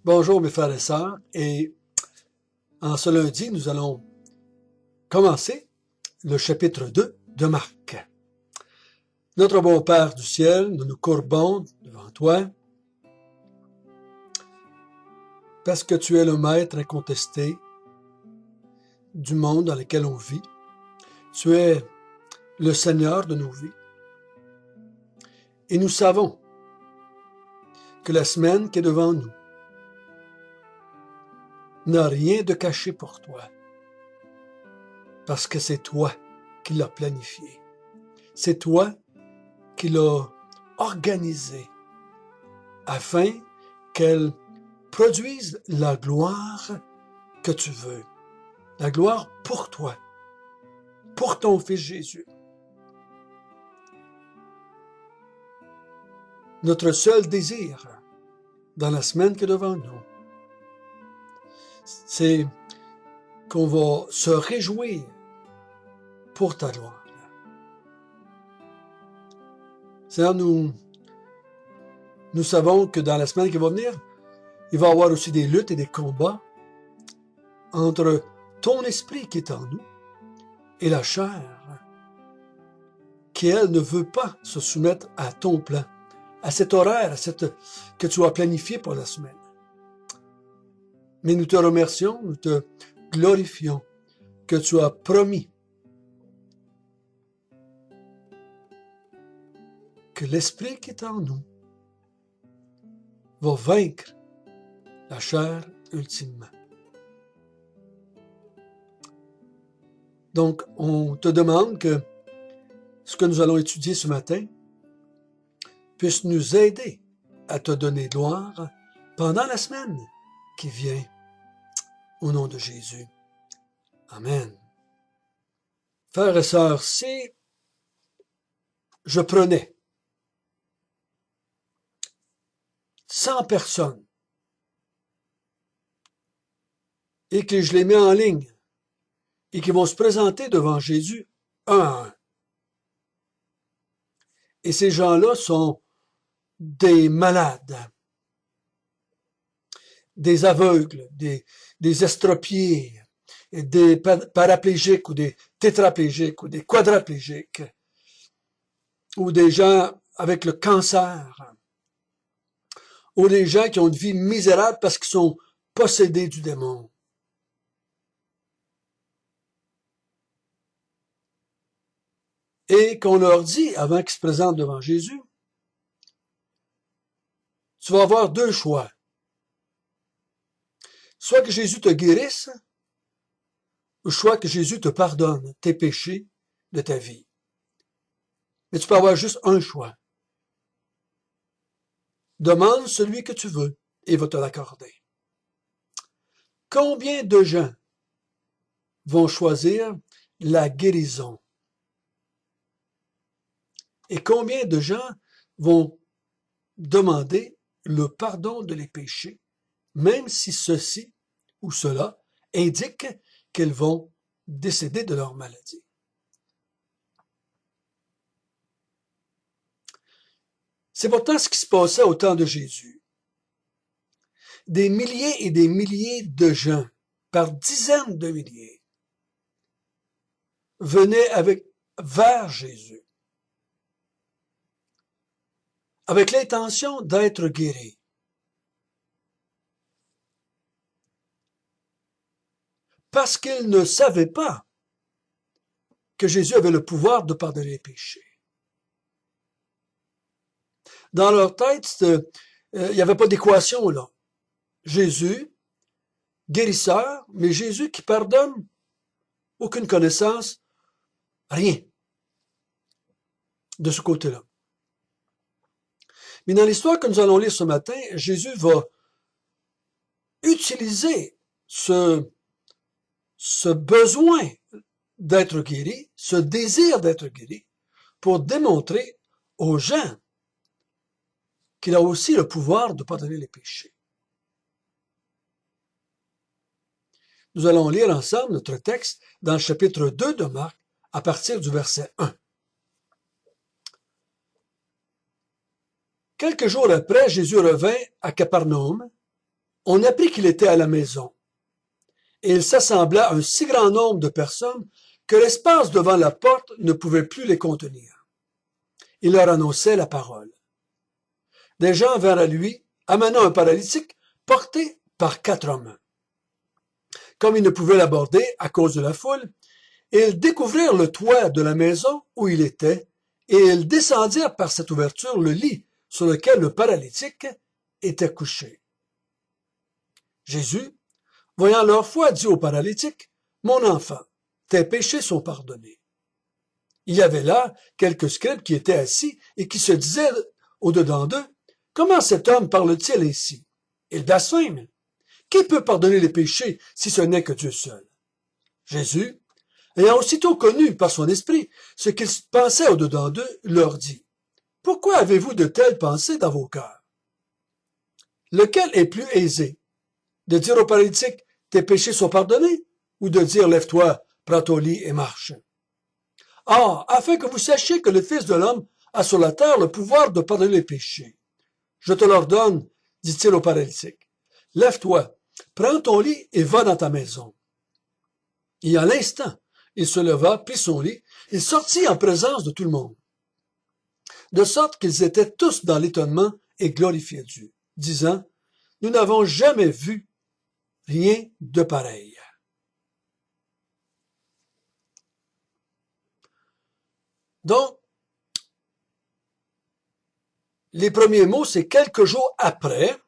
Bonjour mes frères et sœurs, et en ce lundi, nous allons commencer le chapitre 2 de Marc. Notre bon Père du ciel, nous nous courbons devant toi, parce que tu es le maître incontesté du monde dans lequel on vit. Tu es le Seigneur de nos vies. Et nous savons que la semaine qui est devant nous n'a rien de caché pour toi, parce que c'est toi qui l'as planifié. C'est toi qui l'as organisée afin qu'elle produise la gloire que tu veux. La gloire pour toi, pour ton Fils Jésus. Notre seul désir dans la semaine qui est devant nous, c'est qu'on va se réjouir pour ta gloire. Seigneur, nous savons que dans la semaine qui va venir, il va y avoir aussi des luttes et des combats entre ton esprit qui est en nous et la chair, qui, elle, ne veut pas se soumettre à ton plan, à cet horaire, que tu as planifié pour la semaine. Mais nous te remercions, nous te glorifions que tu as promis que l'esprit qui est en nous va vaincre la chair ultimement. Donc, on te demande que ce que nous allons étudier ce matin puisse nous aider à te donner gloire pendant la semaine qui vient, au nom de Jésus. Amen. Frères et sœurs, si je prenais 100 personnes et que je les mets en ligne et qui vont se présenter devant Jésus un à un, et ces gens-là sont des malades, des aveugles, des estropiés, des paraplégiques ou des tétraplégiques ou des quadraplégiques, ou des gens avec le cancer, ou des gens qui ont une vie misérable parce qu'ils sont possédés du démon. Et qu'on leur dit, avant qu'ils se présentent devant Jésus, tu vas avoir deux choix. Soit que Jésus te guérisse, ou soit que Jésus te pardonne tes péchés de ta vie. Mais tu peux avoir juste un choix. Demande celui que tu veux et il va te l'accorder. Combien de gens vont choisir la guérison? Et combien de gens vont demander le pardon de les péchés, même si ceci ou cela indique qu'ils vont décéder de leur maladie? C'est pourtant ce qui se passait au temps de Jésus. Des milliers et des milliers de gens, par dizaines de milliers, venaient vers Jésus, avec l'intention d'être guéris. Parce qu'ils ne savaient pas que Jésus avait le pouvoir de pardonner les péchés. Dans leur tête, il n'y avait pas d'équation là. Jésus, guérisseur, mais Jésus qui pardonne, aucune connaissance, rien de ce côté-là. Mais dans l'histoire que nous allons lire ce matin, Jésus va utiliser ce besoin d'être guéri, ce désir d'être guéri, pour démontrer aux gens qu'il a aussi le pouvoir de pardonner les péchés. Nous allons lire ensemble notre texte dans le chapitre 2 de Marc, à partir du verset 1. Quelques jours après, Jésus revint à Capernaum, on apprit qu'il était à la maison, et il s'assembla un si grand nombre de personnes que l'espace devant la porte ne pouvait plus les contenir. Il leur annonçait la parole. Des gens vinrent à lui, amenant un paralytique porté par 4 hommes. Comme ils ne pouvaient l'aborder à cause de la foule, ils découvrirent le toit de la maison où il était, et ils descendirent par cette ouverture le lit sur lequel le paralytique était couché. Jésus, voyant leur foi, dit au paralytique, « Mon enfant, tes péchés sont pardonnés. » Il y avait là quelques scribes qui étaient assis et qui se disaient au-dedans d'eux, « Comment cet homme parle-t-il ainsi? Il blasphème. Qui peut pardonner les péchés si ce n'est que Dieu seul? » Jésus, ayant aussitôt connu par son esprit ce qu'ils pensaient au-dedans d'eux, leur dit, « Pourquoi avez-vous de telles pensées dans vos cœurs? Lequel est plus aisé, de dire au paralytique, « Tes péchés sont pardonnés » ou de dire, « Lève-toi, prends ton lit et marche » ? Or, afin que vous sachiez que le Fils de l'homme a sur la terre le pouvoir de pardonner les péchés. Je te l'ordonne, dit-il au paralytique. Lève-toi, prends ton lit et va dans ta maison. Et à l'instant, il se leva, prit son lit, et sortit en présence de tout le monde. De sorte qu'ils étaient tous dans l'étonnement et glorifiaient Dieu, disant, nous n'avons jamais vu rien de pareil. Donc, les premiers mots, c'est quelques jours après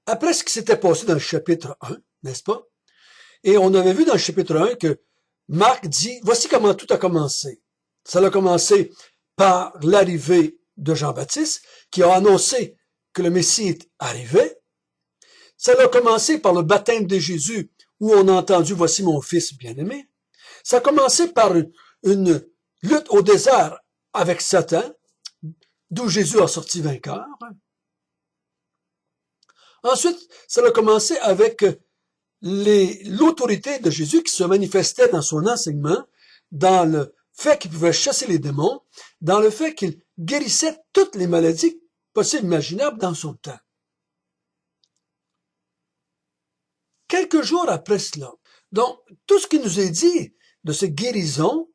ce qui s'était passé dans le chapitre 1, n'est-ce pas? Et on avait vu dans le chapitre 1 que Marc dit, voici comment tout a commencé. Ça a commencé par l'arrivée de Jean-Baptiste, qui a annoncé que le Messie arrivait. Ça a commencé par le baptême de Jésus, où on a entendu, voici mon fils bien-aimé. Ça a commencé par une lutte au désert avec Satan, d'où Jésus a sorti vainqueur. Ensuite, ça a commencé avec l'autorité de Jésus qui se manifestait dans son enseignement, dans le fait qu'il pouvait chasser les démons, dans le fait qu'il guérissait toutes les maladies possibles et imaginables dans son temps. Quelques jours après cela, donc tout ce qui nous est dit de cette guérison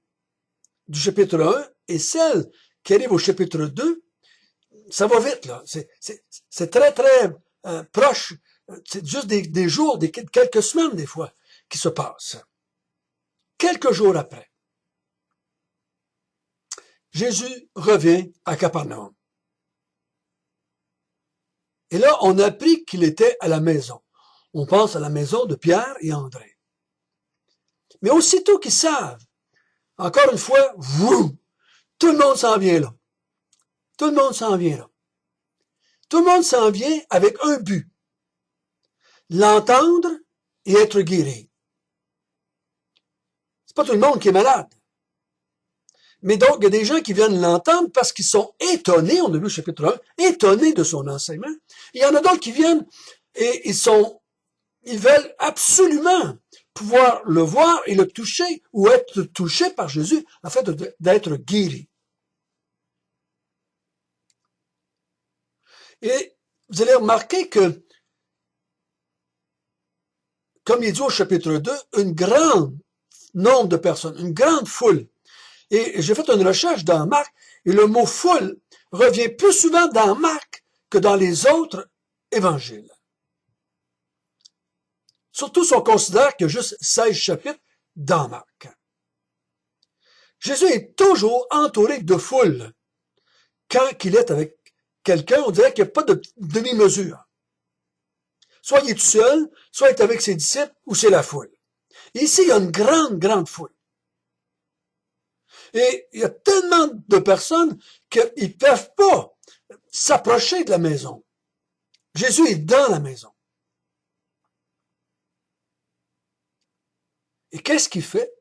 du chapitre 1 et celle qui arrive au chapitre 2, ça va vite, là. C'est très, très proche. C'est juste des jours, quelques semaines des fois, qui se passent. Quelques jours après, Jésus revient à Capernaum. Et là, on a appris qu'il était à la maison. On pense à la maison de Pierre et André. Mais aussitôt qu'ils savent, encore une fois, vroom, tout le monde s'en vient là. Tout le monde s'en vient là. Tout le monde s'en vient avec un but. L'entendre et être guéri. C'est pas tout le monde qui est malade. Mais donc, il y a des gens qui viennent l'entendre parce qu'ils sont étonnés, on a vu au chapitre 1, étonnés de son enseignement. Il y en a d'autres qui viennent et ils veulent absolument pouvoir le voir et le toucher ou être touchés par Jésus afin d'être guéris. Et vous allez remarquer que, comme il dit au chapitre 2, un grand nombre de personnes, une grande foule. Et j'ai fait une recherche dans Marc, et le mot foule revient plus souvent dans Marc que dans les autres évangiles. Surtout si on considère qu'il y a juste 16 chapitres dans Marc. Jésus est toujours entouré de foule. Quand il est avec quelqu'un, on dirait qu'il n'y a pas de demi-mesure. Soit il est tout seul, soit il est avec ses disciples, ou c'est la foule. Et ici, il y a une grande, grande foule. Et il y a tellement de personnes qu'ils ne peuvent pas s'approcher de la maison. Jésus est dans la maison. Et qu'est-ce qu'il fait?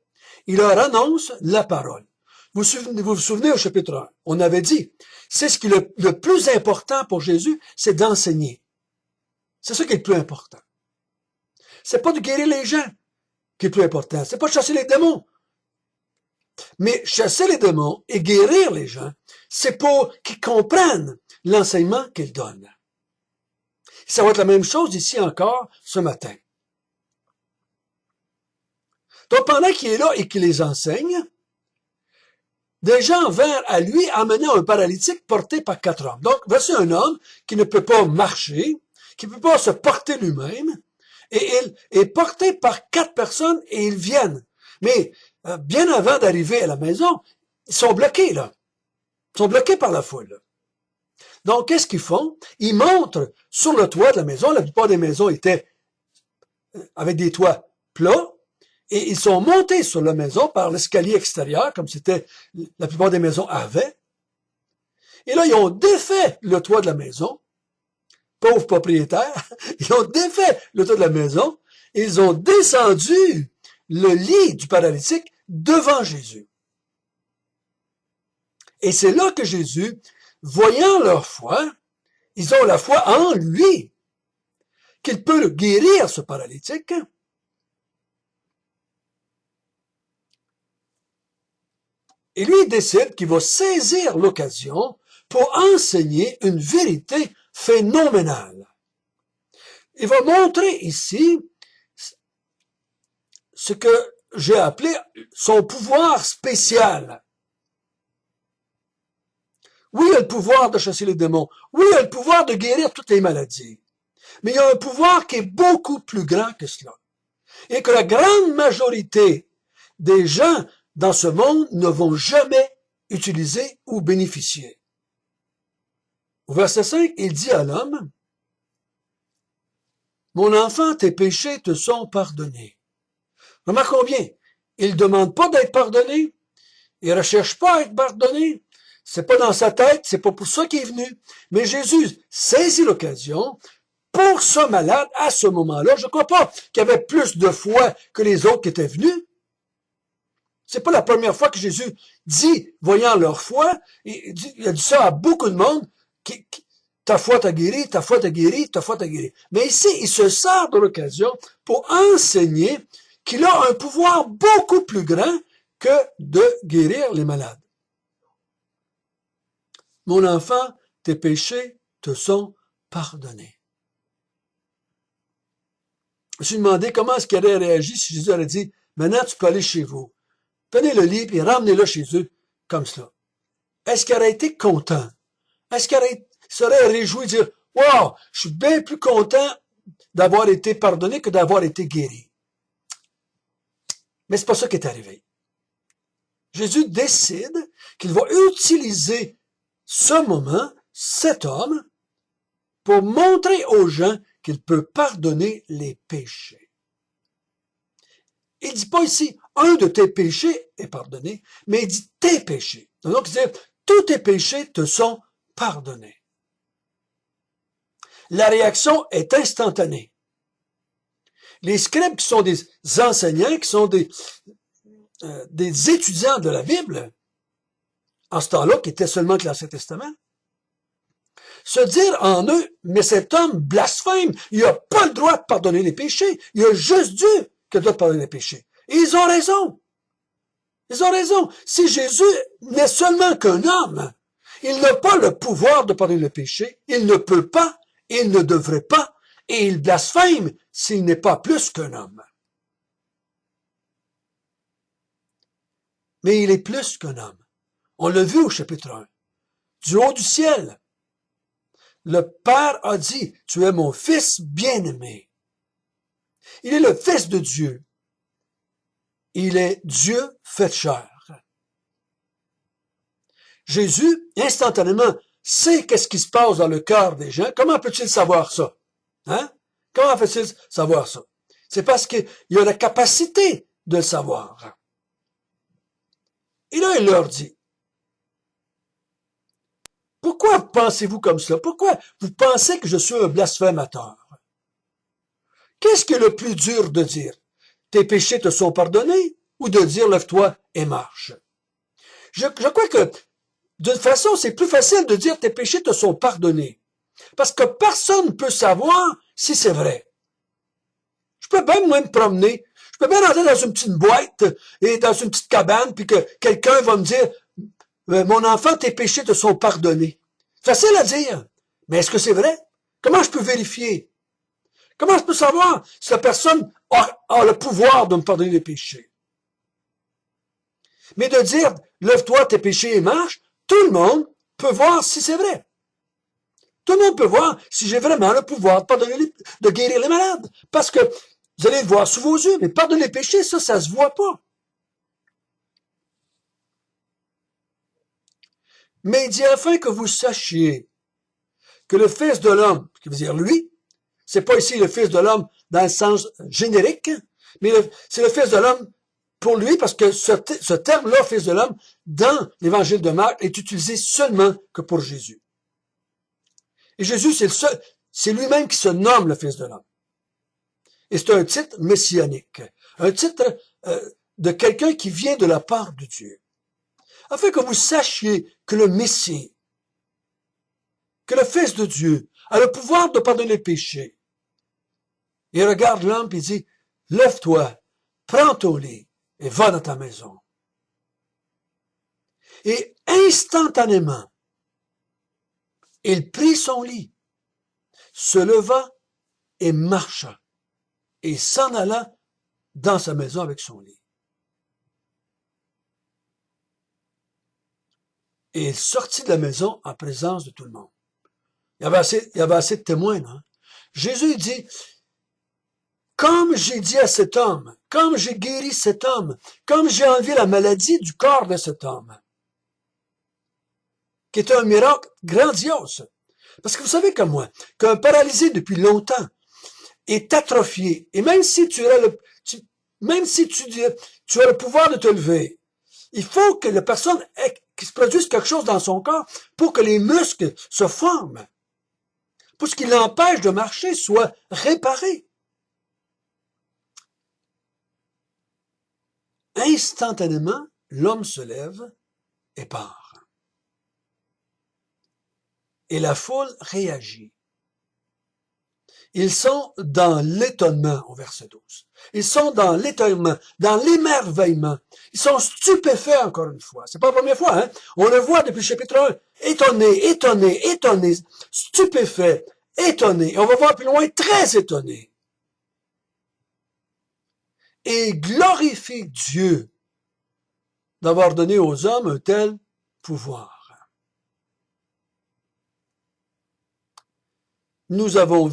Il leur annonce la parole. Vous vous souvenez au chapitre 1, on avait dit, c'est ce qui est le plus important pour Jésus, c'est d'enseigner. C'est ça qui est le plus important. C'est pas de guérir les gens qui est le plus important. C'est pas de chasser les démons. Mais chasser les démons et guérir les gens, c'est pour qu'ils comprennent l'enseignement qu'il donne. Ça va être la même chose ici encore ce matin. Donc, pendant qu'il est là et qu'il les enseigne, des gens vinrent à lui amenant un paralytique porté par 4 hommes. Donc, voici un homme qui ne peut pas marcher, qui ne peut pas se porter lui-même, et il est porté par 4 personnes et ils viennent. Mais bien avant d'arriver à la maison, ils sont bloqués là. Ils sont bloqués par la foule. Donc, qu'est-ce qu'ils font? Ils montent sur le toit de la maison. La plupart des maisons étaient avec des toits plats. Et ils sont montés sur la maison par l'escalier extérieur, comme c'était la plupart des maisons avaient. Et là, ils ont défait le toit de la maison. Pauvres propriétaires. Ils ont défait le toit de la maison. Et ils ont descendu le lit du paralytique devant Jésus. Et c'est là que Jésus, voyant leur foi, ils ont la foi en lui, qu'il peut guérir ce paralytique. Et lui, il décide qu'il va saisir l'occasion pour enseigner une vérité phénoménale. Il va montrer ici ce que j'ai appelé son pouvoir spécial. Oui, il a le pouvoir de chasser les démons. Oui, il a le pouvoir de guérir toutes les maladies. Mais il y a un pouvoir qui est beaucoup plus grand que cela. Et que la grande majorité des gens dans ce monde ne vont jamais utiliser ou bénéficier. Au verset 5, il dit à l'homme, « Mon enfant, tes péchés te sont pardonnés. » Remarquons bien, il ne demande pas d'être pardonné, il ne recherche pas à être pardonné, c'est pas dans sa tête, c'est pas pour ça qu'il est venu. Mais Jésus saisit l'occasion pour ce malade à ce moment-là. Je ne crois pas qu'il y avait plus de foi que les autres qui étaient venus. C'est pas la première fois que Jésus dit, voyant leur foi, il a dit ça à beaucoup de monde, ta foi t'a guéri, ta foi t'a guéri, ta foi t'a guéri. Mais ici, il se sert de l'occasion pour enseigner qu'il a un pouvoir beaucoup plus grand que de guérir les malades. Mon enfant, tes péchés te sont pardonnés. Je me suis demandé comment est-ce qu'il aurait réagi si Jésus aurait dit, maintenant tu peux aller chez vous. Prenez le lit et ramenez-le chez eux comme cela. Est-ce qu'il aurait été content? Est-ce qu'il serait réjoui de dire, wow, je suis bien plus content d'avoir été pardonné que d'avoir été guéri. Mais c'est pas ça qui est arrivé. Jésus décide qu'il va utiliser ce moment, cet homme, pour montrer aux gens qu'il peut pardonner les péchés. Il ne dit pas ici, un de tes péchés est pardonné, mais il dit tes péchés. Donc, il dit, tous tes péchés te sont pardonnés. La réaction est instantanée. Les scribes qui sont des enseignants, qui sont des étudiants de la Bible, en ce temps-là, qui étaient seulement que l'Ancien Testament, se dire en eux, mais cet homme blasphème, il n'a pas le droit de pardonner les péchés, il a juste Dieu qui a le droit de pardonner les péchés. Et ils ont raison. Ils ont raison. Si Jésus n'est seulement qu'un homme, il n'a pas le pouvoir de pardonner le péché, il ne peut pas, il ne devrait pas, et il blasphème s'il n'est pas plus qu'un homme. Mais il est plus qu'un homme. On l'a vu au chapitre 1. Du haut du ciel, le Père a dit, tu es mon fils bien-aimé. Il est le fils de Dieu. Il est Dieu fait chair. Jésus, instantanément, sait qu'est-ce qui se passe dans le cœur des gens. Comment peut-il savoir ça? Hein? Comment fait-il savoir ça? C'est parce qu'il a la capacité de le savoir. Et là, il leur dit, pourquoi pensez-vous comme cela? Pourquoi vous pensez que je suis un blasphémateur? Qu'est-ce qui est le plus dur de dire? Tes péchés te sont pardonnés? Ou de dire, lève-toi et marche? Je crois que, d'une façon, c'est plus facile de dire tes péchés te sont pardonnés. Parce que personne ne peut savoir si c'est vrai. Je peux bien, moi, me promener. Je peux bien rentrer dans une petite boîte et dans une petite cabane, puis que quelqu'un va me dire, mon enfant, tes péchés te sont pardonnés. Facile à dire. Mais est-ce que c'est vrai? Comment je peux vérifier? Comment je peux savoir si la personne a le pouvoir de me pardonner les péchés? Mais de dire, lève-toi, tes péchés et marche, tout le monde peut voir si c'est vrai. Tout le monde peut voir si j'ai vraiment le pouvoir de pardonner de guérir les malades. Parce que vous allez le voir sous vos yeux, mais pardonner les péchés, ça se voit pas. Mais il dit, afin que vous sachiez que le Fils de l'homme, qui veut dire lui, c'est pas ici le Fils de l'homme dans le sens générique, mais c'est le Fils de l'homme pour lui, parce que ce terme-là, Fils de l'homme, dans l'évangile de Marc, est utilisé seulement que pour Jésus. Et Jésus, c'est lui-même qui se nomme le Fils de l'homme. Et c'est un titre messianique, un titre de quelqu'un qui vient de la part de Dieu. Afin que vous sachiez que le Messie, que le Fils de Dieu, a le pouvoir de pardonner les péchés. Il regarde l'homme et dit, lève-toi, prends ton lit et va dans ta maison. Et instantanément, il prit son lit, se leva et marcha, et s'en alla dans sa maison avec son lit. Et il sortit de la maison en présence de tout le monde. Il y avait assez de témoins, là. Jésus dit, comme j'ai dit à cet homme, comme j'ai guéri cet homme, comme j'ai enlevé la maladie du corps de cet homme, qui est un miracle grandiose. Parce que vous savez comme moi, qu'un paralysé depuis longtemps est atrophié, et même si tu as le pouvoir de te lever, il faut que la personne qu'il se produise quelque chose dans son corps pour que les muscles se forment, pour ce qui l'empêche de marcher soit réparé. Instantanément, l'homme se lève et part. Et la foule réagit. Ils sont dans l'étonnement au verset 12. Ils sont dans l'étonnement, dans l'émerveillement. Ils sont stupéfaits encore une fois. C'est pas la première fois, hein? On le voit depuis le chapitre 1. Étonnés, stupéfaits, étonnés. Et on va voir plus loin, très étonnés. Et glorifie Dieu d'avoir donné aux hommes un tel pouvoir. Nous n'avons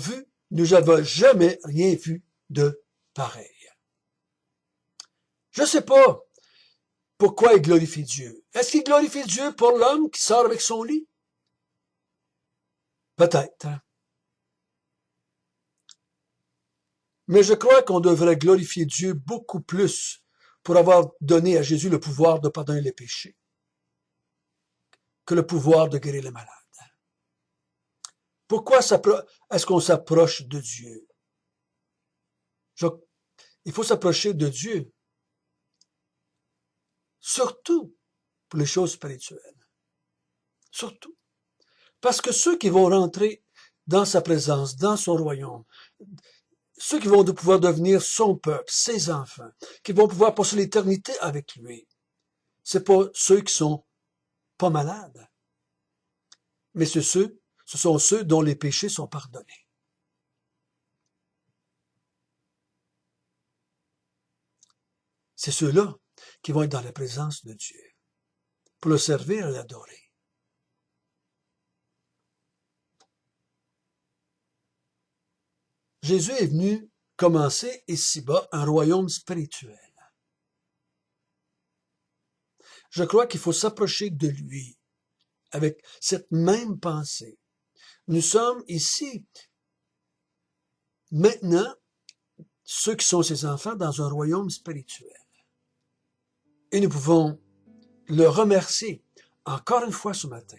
jamais rien vu de pareil. Je ne sais pas pourquoi il glorifie Dieu. Est-ce qu'il glorifie Dieu pour l'homme qui sort avec son lit? Peut-être. Mais je crois qu'on devrait glorifier Dieu beaucoup plus pour avoir donné à Jésus le pouvoir de pardonner les péchés que le pouvoir de guérir les malades. Pourquoi est-ce qu'on s'approche de Dieu? Il faut s'approcher de Dieu, surtout pour les choses spirituelles. Surtout. Parce que ceux qui vont rentrer dans sa présence, dans son royaume, ceux qui vont pouvoir devenir son peuple, ses enfants, qui vont pouvoir passer l'éternité avec lui, c'est pas ceux qui sont pas malades, mais ce sont ceux dont les péchés sont pardonnés. C'est ceux-là qui vont être dans la présence de Dieu, pour le servir et l'adorer. Jésus est venu commencer ici-bas un royaume spirituel. Je crois qu'il faut s'approcher de lui avec cette même pensée. Nous sommes ici, maintenant, ceux qui sont ses enfants, dans un royaume spirituel. Et nous pouvons le remercier encore une fois ce matin,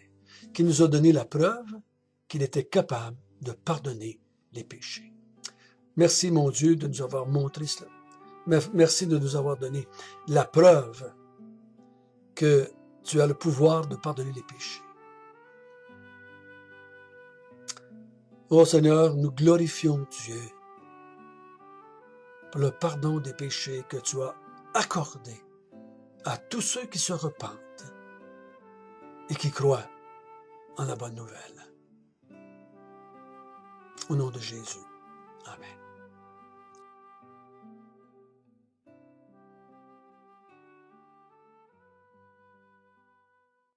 qu'il nous a donné la preuve qu'il était capable de pardonner les péchés. Merci, mon Dieu, de nous avoir montré cela. Merci de nous avoir donné la preuve que tu as le pouvoir de pardonner les péchés. Ô Seigneur, nous glorifions Dieu pour le pardon des péchés que tu as accordé à tous ceux qui se repentent et qui croient en la bonne nouvelle. Au nom de Jésus. Amen.